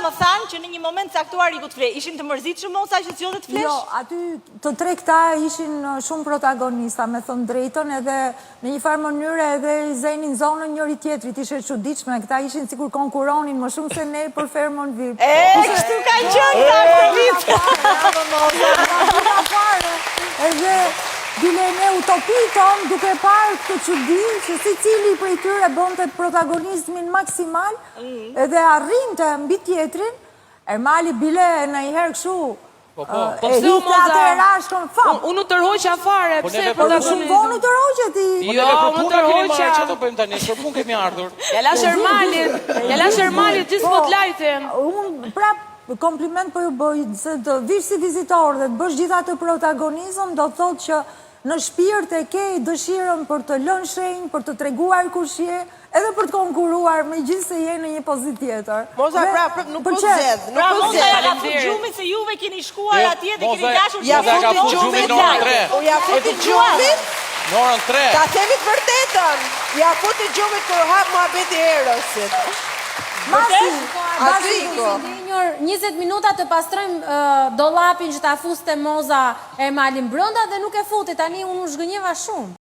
më thanë që në një moment caktuar i ku të flej. Ishin të mërzitshëm mosa që zgjodhet të flesh? Jo, aty të tre këta ishin shumë protagonista, me thënë drejtën, edhe në një farë mënyrë edhe zenin zonën njëri tjetrit, ishe çuditshme, këta ishin sikur konkuronin më shumë se ne për fermon VIP. Kështu ka qenë Edhe bile ne utopi tonë duke parë këtë çudi që si cili prej tyre bënte protagonizmin maksimal edhe arrinte mbi tjetrin. Ermali bile në i herë këshu e hite atë e rashkon fam. Unë të tërhoqa fare, pse protagonizmi? Shumë vonë u tërhoqe ti. Jo, unë tërhoqa. Që të bëjmë tani, për punë kemi ardhur. Ja lash Ermalit gjithë spotlightin. Unë prap kompliment për ju bëj, se të vish si vizitor dhe të bësh gjitha të protagonizëm, do të thotë që në shpirt e ke dëshirën për të lënë shenjë, për të treguar kush je, edhe për të konkuruar me gjithë se je në një pozitë tjetër. Moza, nuk po zedh, nuk po Moza zedh. ja ka fut gjumit se juve keni shkuar atje dhe keni dashur Ja futi gjumit në orën 3. U ja futi gjumit në orën 3. Ta themi të vërtetën. Ja futi gjumit kur hap muhabeti Erosit. Bashkë 20 minuta të pastrojmë dollapin që ta fuste Moza Ermalin brënda dhe nuk e futi, tani unë u zhgënjeva shumë.